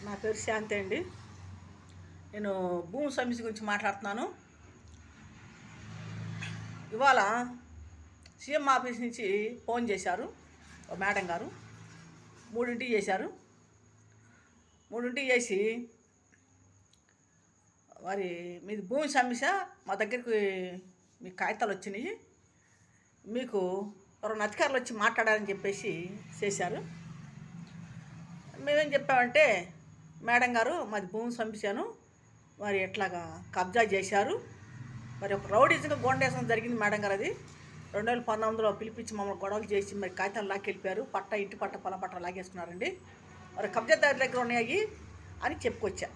నా పేరు శాంతి అండి. నేను భూమి సమస్య గురించి మాట్లాడుతున్నాను. ఇవాళ సీఎం ఆఫీస్ నుంచి ఫోన్ చేశారు మేడం గారు. 3ంటికి చేశారు. 3ంటికి చేసి మరి మీది భూమి సమస్య, మా దగ్గరికి మీ కాగితాలు వచ్చినాయి, మీకు ఎవరైనా అధికారులు వచ్చి మాట్లాడాలని చెప్పేసి చేశారు. మేమేం చెప్పామంటే, మేడం గారు మాది భూమి సమస్యను మరి ఎట్లాగా కబ్జా చేశారు, మరి ఒక రౌడీజంగా గోండేసం జరిగింది మేడం గారు. అది 2019లో పిలిపించి మమ్మల్ని గొడవలు చేసి మరి కాగితాలు లాక్కెళ్ళిపోయారు. పట్ట ఇంటి పట్ట పొలం పట్ట లాగేసుకున్నారండి. మరి కబ్జాదారు దగ్గర ఉన్నాయి అని చెప్పుకొచ్చా.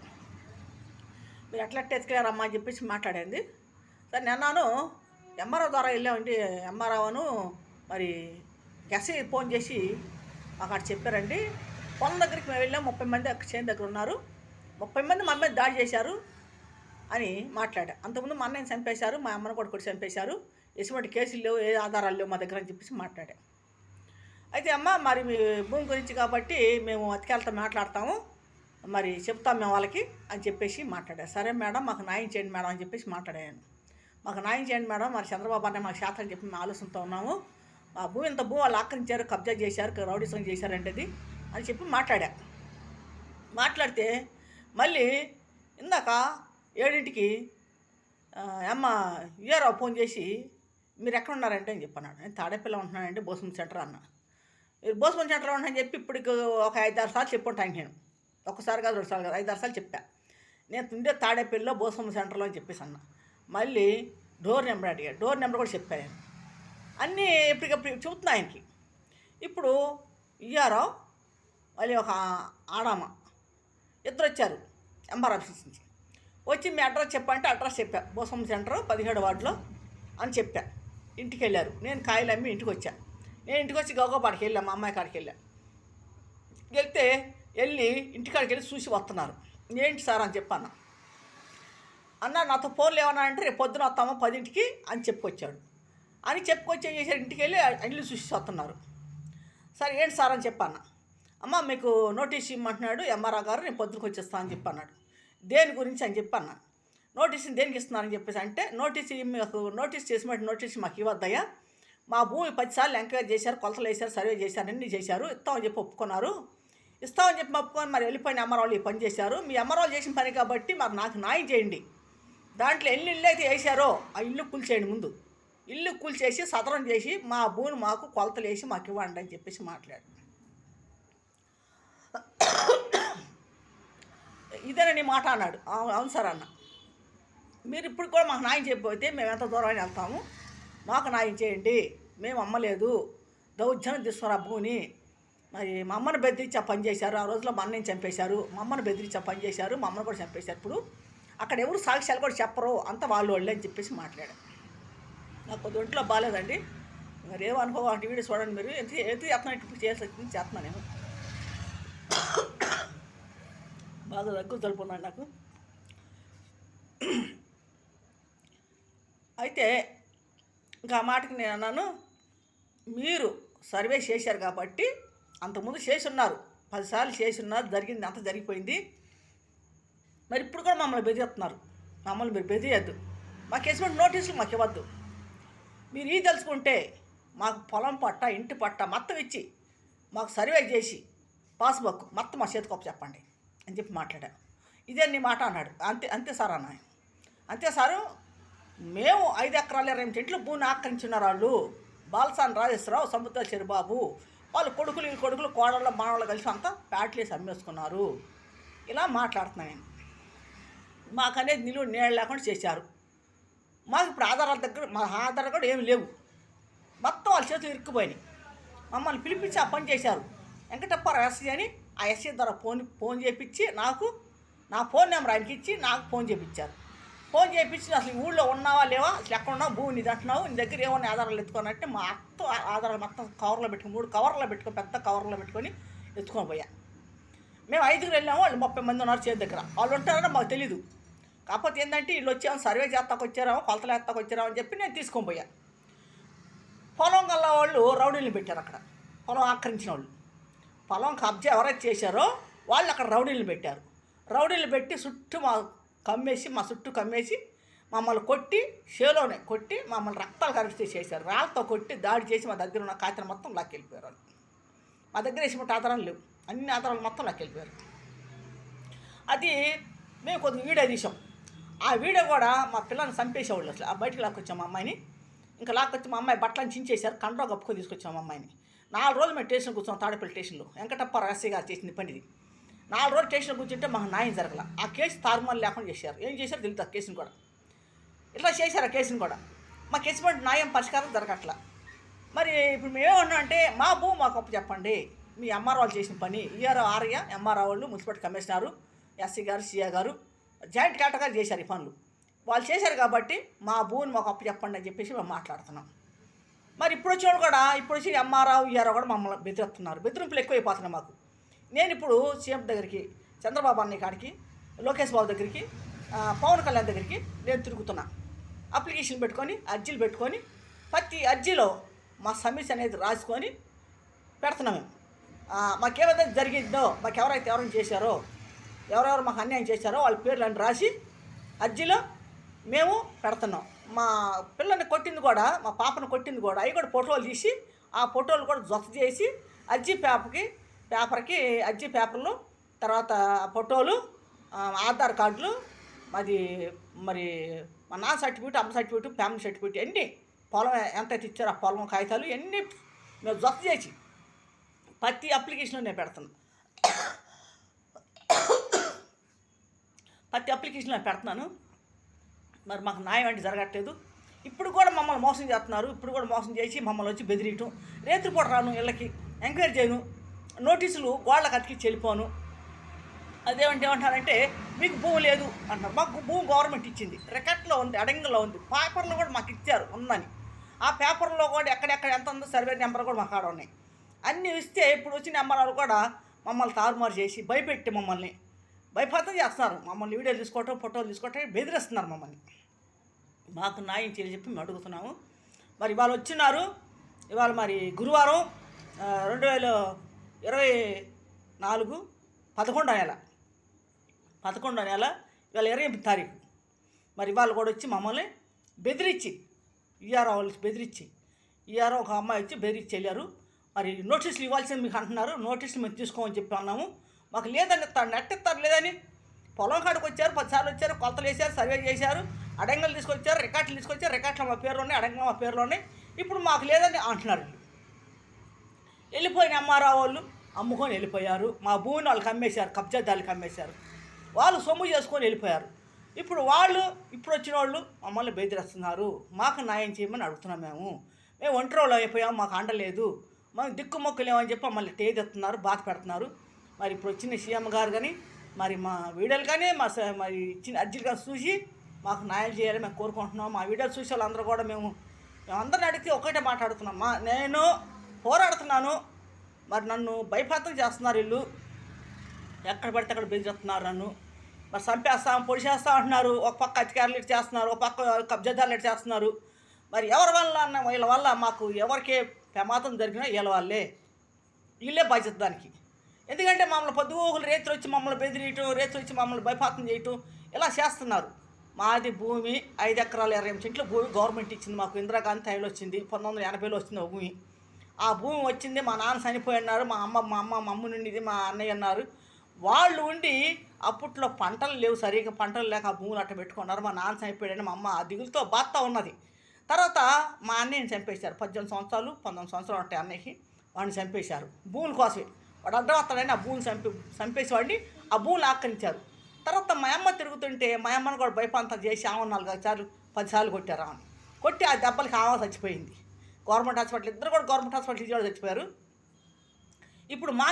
మీరు ఎట్లా ఎత్తుకెళ్ళారమ్మా అని చెప్పేసి మాట్లాడింది. సరే నేను ఎంఆర్ఓ ద్వారా వెళ్ళామండి. ఎంఆర్ఓను మరి ఎస్ఐ ఫోన్ చేసి మాకు అక్కడ చెప్పారండి, పొలం దగ్గరికి మేము వెళ్ళాం, 30 మంది అక్కడ చేను దగ్గర ఉన్నారు, 30 మంది మా మీద దాడి చేశారు అని మాట్లాడా. అంతకుముందు మా అన్నయ్యని చంపేశారు, మా అమ్మని కూడా చంపేశారు, ఎటువంటి కేసులు లేవు, ఏ ఆధారాలు లేవు మా దగ్గర అని చెప్పేసి మాట్లాడా. అయితే అమ్మ మరి మీ భూమి గురించి కాబట్టి మేము అతికేళ్ళతో మాట్లాడతాము, మరి చెప్తాం మేము వాళ్ళకి అని చెప్పేసి మాట్లాడా. సరే మేడం మాకు న్యాయం చేయండి మేడం అని చెప్పేసి మాట్లాడాను. మాకు న్యాయం చేయండి మేడం, మరి చంద్రబాబు అన్న మాకు శాతం చెప్పి మేము ఆలోచనతో ఉన్నాము, మా భూమి ఇంత భూమి వాళ్ళు ఆక్రమించారు, కబ్జా చేశారు, రౌడీసం చేశారంటది అని చెప్పి మాట్లాడా. మాట్లాడితే మళ్ళీ ఇందాక 7ంటికి అమ్మ ఇయ్యారావు ఫోన్ చేసి మీరు ఎక్కడ ఉన్నారంటే అని చెప్పన్నాడు. నేను తాడేపల్లి ఉంటున్నానండి, బోస్మన్ సెంటర్ అన్న. మీరు బోస్మన్ సెంటర్లో ఉంటున్నాను చెప్పి ఇప్పటికి ఒక 5-6 సార్లు చెప్పుంటాను. నేను ఒక్కసారి కాదు 2 సార్లు కాదు 5-6 సార్లు చెప్పా. నేను ఉండే తాడేపల్లిలో బోస్మన్ సెంటర్లో అని చెప్పేసి అన్న. మళ్ళీ డోర్ నెంబర్ అడిగాడు, డోర్ నెంబర్ కూడా చెప్పాను. అన్నీ ఎప్పటికప్పుడు చెబుతున్నా ఆయనకి. ఇప్పుడు ఇయ్యారావు మళ్ళీ ఒక ఆడామ ఇద్దరు వచ్చారు ఎంఆర్ ఆఫీస్ నుంచి. వచ్చి మీ అడ్రస్ చెప్పంటే అడ్రస్ చెప్పా, బోసమ్మ సెంటర్ 17 వార్డులో అని చెప్పా. ఇంటికి వెళ్ళారు. నేను కాయలు అమ్మి ఇంటికి వచ్చా. నేను ఇంటికి వచ్చి గౌగోపాడికి వెళ్ళాను, మా అమ్మాయి కాడికి వెళ్ళా. వెళ్ళి ఇంటికాడికి వెళ్ళి చూసి వస్తున్నారు. ఏంటి సార్ అని చెప్పాను. అన్న నాతో ఫోన్లు ఏమన్నా అంటే రేపు పొద్దున వస్తామో 10ంటికి అని చెప్పుకొచ్చాడు. అని చెప్పుకొచ్చి ఏం చేశారు, ఇంటికి వెళ్ళి ఇల్లు చూసి వస్తున్నారు. సరే ఏంటి సార్ అని చెప్పాను. అమ్మ మీకు నోటీస్ ఇమ్మంటున్నాడు ఎంఆర్ఓ గారు, నేను పొద్దునకి వచ్చేస్తాను అని చెప్పి అన్నాడు. దేని గురించి అని చెప్పి అన్నా. నోటీస్ని దేనికి ఇస్తున్నారని చెప్పేసి అంటే, నోటీస్ చేసినట్టు నోటీస్ మాకు ఇవ్వద్దయ్యా, మా భూమి 10 సార్లు ఎంక్వైరీ చేశారు, కొలతలు వేశారు, సర్వే చేశారు, అన్నీ చేశారు, ఇస్తామని చెప్పి ఒప్పుకున్నారు. ఇస్తామని చెప్పి ఒప్పుకొని మరి వెళ్ళిపోయిన ఎంఆర్ఓలు ఈ పని చేశారు. మీ ఎంఆర్ఓలు చేసిన పని కాబట్టి మరి నాకు న్యాయం చేయండి. దాంట్లో ఎన్ని ఇల్లు అయితే వేశారో ఆ ఇల్లు కూల్చేయండి, ముందు ఇల్లు కూల్చేసి సదరం చేసి మా భూమిని మాకు కొలతలు వేసి మాకు ఇవ్వండి అని చెప్పేసి మాట్లాడు. ఇదేనని మాట అన్నాడు. అవును సార్ అన్న, మీరు ఇప్పుడు కూడా మాకు న్యాయం చేయకపోతే మేము ఎంత దూరం అని వెళ్తాము, మాకు న్యాయం చేయండి, మేము అమ్మలేదు, దౌర్జన్యం తీసుకురా భూమిని, మరి మా అమ్మని బెదిరించి ఆ పని చేశారు, ఆ రోజులో మా అన్నని చంపేశారు, మా అమ్మని బెదిరించి ఆ పని చేశారు, మా అమ్మని కూడా చంపేశారు, ఇప్పుడు అక్కడ ఎవరు సాక్ష్యాలు కూడా చెప్పరు, అంత వాళ్ళే అని చెప్పేసి మాట్లాడారు. నాకు కొద్ది ఒంట్లో బాగాలేదండి, మరి ఏమనుకో అంటే వీడియో చూడండి మీరు, ఎంత చేస్తున్నాను ఇప్పుడు చేస్తున్నాను నేను, బాగా దగ్గు జలుపున్నాను నాకు. అయితే ఇంకా ఆ మాటకి నేను అన్నాను, మీరు సర్వే చేశారు కాబట్టి, అంతకుముందు చేసి ఉన్నారు, 10 సార్లు చేసి ఉన్నారు, జరిగింది అంత జరిగిపోయింది, మరి ఇప్పుడు కూడా మమ్మల్ని బెదిరిస్తున్నారు, మమ్మల్ని మీరు బెదిరియద్దు, మాకు ఎటువంటి నోటీసులు మాకు ఇవ్వద్దు, మీరు ఈ తెలుసుకుంటే మాకు పొలం పట్ట ఇంటి పట్ట మొత్తం ఇచ్చి మాకు సర్వే చేసి పాస్బుక్ మొత్తం మా చేతికొప్ప చెప్పండి అని చెప్పి మాట్లాడాను. ఇదే నీ మాట అన్నాడు. అంతే సార్ అన్న. అంతే సారు, మేము 5 ఎకరాల 20 సెంట్లు భూమిని ఆక్రమించున్నారు వాళ్ళు, బాలసాని రాజేశ్వరరావు, సముద్ర చెరుబాబు, వాళ్ళు కొడుకులు కోడళ్ళ మానవులు కలిసి అంతా ప్యాట్లేసి అమ్మేసుకున్నారు, ఇలా మాట్లాడుతున్నాను నేను. మాకనేది నిలువ నీళ్ళు లేకుండా చేశారు, మాకు ఇప్పుడు మా ఆధారాలు కూడా ఏమి లేవు, మొత్తం వాళ్ళ చేతులు ఇరుక్కుపోయినాయి. మమ్మల్ని పిలిపించి ఆ పని చేశారు. వెంకటప్పారావు ఎస్సీ అని ఆ ఎస్సీ ద్వారా ఫోన్ చేయించి నాకు నా ఫోన్ నెంబర్ ఆయనకి ఇచ్చి నాకు ఫోన్ చేయించారు. ఫోన్ చేయించి అసలు ఊళ్ళో ఉన్నావా లేవా, అసలు ఎక్కడ ఉన్నావు, భూమి ఇది అంటున్నావు, నీ దగ్గర ఏమన్నా ఆధారాలు ఎత్తుకోనంటే మా అత్త ఆధారాలు మొత్తం కవర్లో పెట్టుకుని 3 కవర్లో పెట్టుకొని పెద్ద కవర్లో పెట్టుకొని ఎత్తుకొని పోయా. మేము 5గురు వెళ్ళాము, వాళ్ళు 30 మంది ఉన్నారు చేతి దగ్గర, వాళ్ళు ఉంటారని మాకు తెలీదు. కాకపోతే ఏంటంటే వీళ్ళు వచ్చాము సర్వే చేస్తాకు వచ్చారామో కొలతలు వేస్తాకు వచ్చారామో అని చెప్పి నేను తీసుకొని పోయా. పొలం గల్ల వాళ్ళు రౌడీలు పెట్టారు అక్కడ, పొలం ఆక్రమించిన వాళ్ళు, పొలం కబ్జా ఎవరైతే చేశారో వాళ్ళు అక్కడ రౌడీలు పెట్టారు. రౌడీలు పెట్టి చుట్టూ మా చుట్టూ కమ్మేసి మమ్మల్ని కొట్టి షేలోనే కొట్టి మమ్మల్ని రక్తాలు కరిస్తే చేశారు. రాళ్ళతో కొట్టి దాడి చేసి మా దగ్గర ఉన్న కాగితాలు మొత్తం లాక్కెళ్ళిపోయారు వాళ్ళు. మా దగ్గర వేసినట్టు ఆధారాలు లేవు, అన్ని ఆధారాలు మొత్తం లాక్కెళ్ళిపోయారు. అది మేము కొద్దిగా వీడియో తీసాం. ఆ వీడియో కూడా మా పిల్లల్ని చంపేసేవాళ్ళు. అసలు ఆ బయటికి లాక్కొచ్చాం మా అమ్మాయిని. ఇంకా లాక్కొచ్చి మా అమ్మాయి బట్టలను చించేశారు. కండ్రో కప్పుకొని తీసుకొచ్చాం మా అమ్మాయిని. 4 రోజులు మేము స్టేషన్లో కూర్చోం. తాడేపల్లి స్టేషన్లో వెంకటప్ప ఎస్ఐ గారు చేసింది పనిది. 4 రోజులు స్టేషన్లో కూర్చుంటే మాకు న్యాయం జరగల. ఆ కేసు తారుమారు లేకుండా చేశారు. ఏం చేశారు తెలుసు. ఆ కేసుని కూడా ఇట్లా చేశారు. ఆ కేసుని కూడా మాకు ఎటువంటి న్యాయం పరిష్కారం జరగట్లా. మరి ఇప్పుడు మేమేమన్నా అంటే మా భూమి మాకు అప్పు చెప్పండి. మీ ఎంఆర్ఓ వాళ్ళు చేసిన పని ఈఆర్ఓ ఆర్య ఎంఆర్ఓ వాళ్ళు మున్సిపల్ కమిషనరు ఎస్సీ గారు సిఏ గారు జాయింట్ కలెక్టర్ చేశారు ఈ పనులు. వాళ్ళు చేశారు కాబట్టి మా భూమిని మాకు అప్పు చెప్పండి అని చెప్పేసి మేము మాట్లాడుతున్నాం. మరి ఇప్పుడు వచ్చేవాళ్ళు కూడా ఇప్పుడు వచ్చి ఎంఆర్ఓ ఈఆర్ఓ కూడా మమ్మల్ని బెదిరిస్తున్నారు. బెదిరింపులు ఎక్కువైపోతున్నాయి మాకు. నేను ఇప్పుడు సీఎం దగ్గరికి, చంద్రబాబు అన్నయ్య కాడికి, లోకేష్ బాబు దగ్గరికి, పవన్ కళ్యాణ్ దగ్గరికి నేను తిరుగుతున్నా. అప్లికేషన్ పెట్టుకొని అర్జీలు పెట్టుకొని ప్రతి అర్జీలో మా సమస్య అనేది రాసుకొని పెడుతున్నాం మేము. మాకేమైతే జరిగిందో, మాకు ఎవరైనా చేశారో, ఎవరెవరు మాకు అన్యాయం చేశారో వాళ్ళ పేర్లను రాసి అర్జీలో మేము పెడుతున్నాం. మా పిల్లని కొట్టింది కూడా, మా పాపను కొట్టింది కూడా, అవి కూడా ఫోటోలు తీసి ఆ ఫోటోలు కూడా జత చేసి అర్జీ పేపర్కి అర్జీ పేపర్లు, తర్వాత ఫోటోలు, ఆధార్ కార్డులు, మరి మా నాన్న సర్టిఫికేట్, అమ్మ సర్టిఫికేట్, ఫ్యామిలీ సర్టిఫికేట్ అన్నీ, పొలం ఎంతైతే ఇచ్చారో ఆ పొలం కాగితాలు అన్నీ మేము జత చేసి ప్రతి అప్లికేషన్లో నేను పెడుతున్నాను. ప్రతి అప్లికేషన్లో నేను పెడుతున్నాను. మరి మాకు న్యాయం అంటే జరగట్లేదు. ఇప్పుడు కూడా మమ్మల్ని మోసం చేస్తున్నారు. ఇప్పుడు కూడా మోసం చేసి మమ్మల్ని వచ్చి బెదిరియటం, రేత్రిపూట రాను ఇళ్ళకి, ఎంకరేజ్ చేయను, నోటీసులు గోళ్ళకి అతికిచ్చి వెళ్ళిపోను. ఏమంటారంటే మీకు భూమి లేదు అంటారు. మాకు భూమి గవర్నమెంట్ ఇచ్చింది, రికార్డులో ఉంది, అడంగంలో ఉంది, పేపర్లో కూడా మాకు ఇచ్చారు ఉందని. ఆ పేపర్లో కూడా ఎక్కడెక్కడ ఎంత ఉందో సర్వే నెంబర్ కూడా మాకు ఆడ ఉన్నాయి. అన్నీ ఇస్తే ఇప్పుడు వచ్చిన నెంబర్లు కూడా మమ్మల్ని తారుమారు చేసి భయపెట్టి మమ్మల్ని భయపడతం చేస్తున్నారు. మమ్మల్ని వీడియోలు తీసుకోవటం, ఫోటోలు తీసుకోవటం బెదిరిస్తున్నారు మమ్మల్ని. మాకు న్యాయం చేయని చెప్పి మేము అడుగుతున్నాము. మరి ఇవాళ వచ్చినారు. ఇవాళ మరి గురువారం 2024 11వ నెల ఇవాళ 28వ తారీఖు. మరి ఇవాళ కూడా వచ్చి మమ్మల్ని బెదిరించి ఈఆర్ఓ వాళ్ళు బెదిరించి ఈఆర్ఓ ఒక అమ్మాయి వచ్చి బెదిరించి వెళ్ళారు. మరి నోటీసులు ఇవ్వాల్సింది మీకు అంటున్నారు. నోటీసులు మేము తీసుకోమని చెప్పి అన్నాము. మాకు లేదని నెట్టిస్తారు లేదని. పొలం కాడికి వచ్చారు, 10 సార్లు వచ్చారు, కొలతలు వేసారు, సర్వే చేశారు, అడంగలు తీసుకొచ్చారు, రికార్డులు తీసుకొచ్చారు, రికార్డులు మా పేర్లు ఉన్నాయి, అడంగలు మా పేర్లు ఉన్నాయి. ఇప్పుడు మాకు లేదని అంటున్నారు. వెళ్ళిపోయిన ఎంఆర్ఓ వాళ్ళు అమ్ముకొని వెళ్ళిపోయారు. మా భూమిని వాళ్ళకి అమ్మేశారు, కబ్జాదారులకు అమ్మేశారు. వాళ్ళు సొమ్ము చేసుకొని వెళ్ళిపోయారు. ఇప్పుడు వచ్చిన వాళ్ళు మమ్మల్ని బెదిరిస్తున్నారు. మాకు న్యాయం చేయమని అడుగుతున్నాం. మేము ఒంటరిలో అయిపోయాము, మాకు అండలేదు, మేము దిక్కుమొక్కలేమని చెప్పి మమ్మల్ని తేదెత్తున్నారు, బాధ పెడుతున్నారు. మరి ఇప్పుడు వచ్చిన సీఎం గారు కానీ, మరి మా వీడియోలు కానీ, మరి ఇచ్చిన అర్జీలు కానీ చూసి మాకు న్యాయం చేయాలని మేము కోరుకుంటున్నాం. మా వీడియోలు చూసే వాళ్ళందరూ కూడా మేమందరిని అడిగితే ఒకటే మాట్లాడుతున్నాం. నేను పోరాడుతున్నాను, మరి నన్ను భయప్రాంతం చేస్తున్నారు. వీళ్ళు ఎక్కడ పడితే అక్కడ బెదిరిస్తున్నారు నన్ను. మరి చంపేస్తాం, పొడిచేస్తాం అంటున్నారు. ఒక పక్క అధికారులు ఇటు చేస్తున్నారు, ఒక పక్క కబ్జాదారులు ఇటు చేస్తున్నారు. మరి ఎవరి వల్ల వీళ్ళ వల్ల మాకు ఎవరికే ప్రమాదం జరిగినా వీళ్ళే బాధ్యత దానికి. ఎందుకంటే మమ్మల్ని పొద్దుగోకులు రేతులు వచ్చి మమ్మల్ని బెదిరియటం, రేతులు వచ్చి మమ్మల్ని భయపాతం చేయటం ఇలా చేస్తున్నారు. మాది భూమి 5 ఎకరాల 28 సెంట్లు భూమి గవర్నమెంట్ ఇచ్చింది మాకు. ఇందిరాగాంధీ టైంలో వచ్చింది, 1980లో వచ్చింది ఆ భూమి. ఆ భూమి వచ్చింది. మా నాన్న చనిపోయి అన్నారు, మా అమ్మ నుండిది, మా అన్నయ్య అన్నారు. వాళ్ళు ఉండి అప్పట్లో పంటలు లేవు, సరిగ్గా పంటలు లేక ఆ భూములు అట్ట పెట్టుకున్నారు. మా నాన్న చనిపోయాడని మా అమ్మ ఆ దిగులతో బాధ ఉన్నది. తర్వాత మా అన్నయ్యని చంపేశారు. 18 సంవత్సరాలు 19 సంవత్సరాలు ఉంటాయి అన్నయ్యకి. వాడిని చంపేశారు భూముల కోసమే. వాడు అడ్డవస్తాడని ఆ భూమిని చంపేసి వాడిని ఆ భూములు ఆక్రమించారు. తర్వాత మా అమ్మ తిరుగుతుంటే మా అమ్మని కూడా భయపంతం చేసి 4 సార్లు 10 సార్లు కొట్టారు. ఆమె కొట్టి ఆ దెబ్బలకి ఆమె చచ్చిపోయింది. గవర్నమెంట్ హాస్పిటల్, ఇద్దరు కూడా గవర్నమెంట్ హాస్పిటల్ ఇచ్చి చచ్చిపోయారు. ఇప్పుడు మా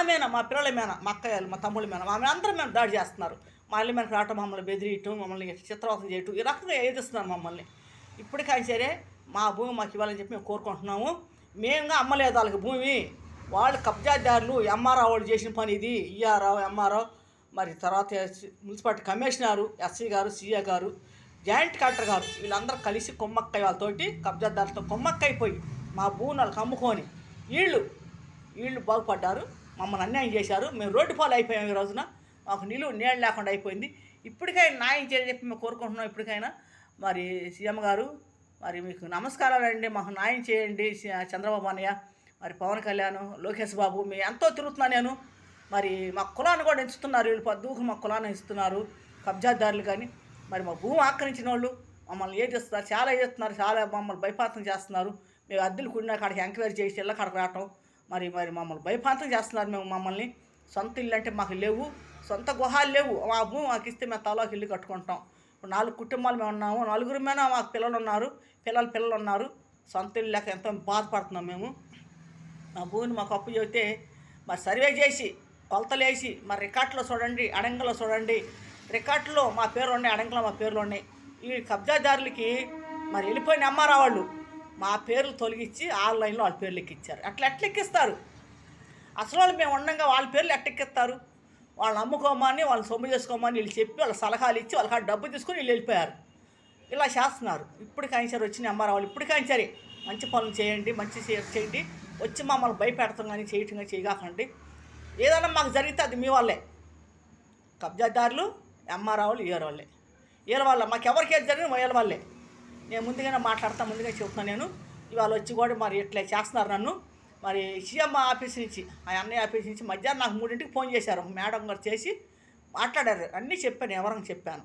పిల్లల మీద, మా అక్కయ్యలు, మా తమ్ముళ్ళ మీద, మా అందరూ మేము దాడి చేస్తున్నారు. మా ఇళ్ళ మీద రావటం, మమ్మల్ని బెదిరియటం, మమ్మల్ని చిత్రవతం చేయటం, ఈ రకంగా ఏదిస్తున్నారు మమ్మల్ని. ఇప్పటికైనా సరే మా భూమి మాకు ఇవ్వాలని చెప్పి మేము కోరుకుంటున్నాము. మేముగా అమ్మలేదు వాళ్ళకి భూమి. వాళ్ళు కబ్జాదారులు, ఎంఆర్ఓ వాళ్ళు చేసిన పని ఇది. ఈఆర్ఓ, ఎంఆర్ఓ, మరి తర్వాత మున్సిపాలిటీ కమిషనరు, ఎస్సీ గారు, సిఏ గారు, జాయింట్ కలెక్టర్ గారు వీళ్ళందరూ కలిసి కొమ్మక్కయ్య వాళ్ళతోటి కబ్జాదారులతో కొమ్మక్కైపోయి మా భూమి వాళ్ళకి అమ్ముకొని వీళ్ళు బాగుపడ్డారు. మమ్మల్ని అన్యాయం చేశారు. మేము రోడ్డు పాలు అయిపోయాం ఈ రోజున. మాకు నీళ్ళు లేకుండా అయిపోయింది. ఇప్పటికైనా న్యాయం చేయని చెప్పి మేము కోరుకుంటున్నాం. ఇప్పటికైనా మరి సీఎం గారు మరి మీకు నమస్కారాలండి. మాకు న్యాయం చేయండి చంద్రబాబు అన్నయ్య, మరి పవన్ కళ్యాణ్, లోకేష్ బాబు. మీ ఎంతో తిరుగుతున్నాను నేను. మరి మా కులాన్ని కూడా ఎంచుతున్నారు వీళ్ళు, పద్దుకు మా కులాన్ని ఎంచుతున్నారు కబ్జాదారులు. కానీ మరి మా భూమి ఆక్రమించిన వాళ్ళు మమ్మల్ని ఏదిస్తున్నారు, చాలా ఏదిస్తున్నారు, చాలా మమ్మల్ని భయపాతం చేస్తున్నారు. మేము అద్దెలు కూడిన కాడికి ఎంక్వైరీ చేసి ఇళ్ళ కాడికి రావటం, మరి మమ్మల్ని భయపాతం చేస్తున్నారు. మమ్మల్ని సొంత ఇల్లు అంటే మాకు లేవు, సొంత గుహాలు లేవు. మా భూమి మాకు ఇస్తే మేము తలాకి ఇల్లు కట్టుకుంటాం. ఇప్పుడు 4 కుటుంబాలు మేము ఉన్నాము, 4 మీద మాకు పిల్లలు ఉన్నారు, పిల్లలు ఉన్నారు. సొంత ఇల్లు లేక ఎంతో బాధపడుతున్నాం మేము. మా భూమిని మాకు అప్పు చెబితే మరి సర్వే చేసి కొలతలు వేసి మరి రికార్డులో చూడండి, అడంగలో చూడండి. రికార్డులో మా పేర్లు ఉన్నాయి, అడంగలో మా పేర్లు ఉన్నాయి. ఈ కబ్జాదారులకి మరి వెళ్ళిపోయిన అమ్మారా వాళ్ళు మా పేర్లు తొలగించి ఆన్లైన్లో వాళ్ళ పేర్లు ఎక్కించారు. ఎట్లా ఎక్కిస్తారు? అసలు వాళ్ళు మేము ఉండగా వాళ్ళ పేర్లు ఎక్కిస్తారు? వాళ్ళని అమ్ముకోమని, వాళ్ళని సొమ్ము చేసుకోమని వీళ్ళు చెప్పి వాళ్ళ సలహాలు ఇచ్చి వాళ్ళ డబ్బు తీసుకొని వీళ్ళు వెళ్ళిపోయారు. ఇలా చేస్తున్నారు. ఇప్పటికైనా సరే వచ్చిన అమ్మారా వాళ్ళు ఇప్పటికైనా సరే మంచి పనులు చేయండి, మంచి చేయండి. వచ్చి మమ్మల్ని భయపెడతాం కానీ చేయటం కానీ చేయగాకండి. ఏదైనా మాకు జరిగితే అది మీ వాళ్ళే. కబ్జాదారులు ఎంఆర్ఆవులు ఏర్ వాళ్ళే, ఏర్ వాళ్ళ మాకు ఎవరికి ఏది జరిగినా ఏర్ వాళ్ళే. నేను ముందుగానే మాట్లాడతా, ముందుగా చెప్తున్నాను. నేను ఇవాళ వచ్చి కూడా మరి ఇట్లా చేస్తున్నారు నన్ను. మరి సీఎం ఆఫీస్ నుంచి, ఆ అన్నయ్య ఆఫీస్ నుంచి మధ్యాహ్నం నాకు 3ంటికి ఫోన్ చేశారు. మేడం గారు చేసి మాట్లాడారు. అన్నీ చెప్పాను, ఎవరికి చెప్పాను.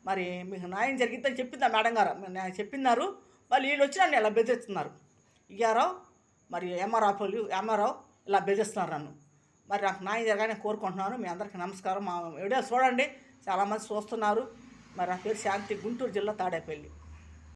మరి మీకు న్యాయం జరిగిద్దని చెప్పింది ఆ మేడం గారు, నేను చెప్పినారు. వాళ్ళు వీళ్ళు వచ్చి నన్ను ఇలా బెదిరిస్తున్నారు. ఇయ్యారో మరి ఎంఆర్ఓ ఇలా బెదిరిస్తున్నారు నన్ను. మరి నాకు న్యాయం జరగాలని కోరుకుంటున్నాను. మీ అందరికీ నమస్కారం. మా వీడియో చూడండి, చాలామంది చూస్తున్నారు. మరి నా పేరు శాంతి, గుంటూరు జిల్లా తాడేపల్లి.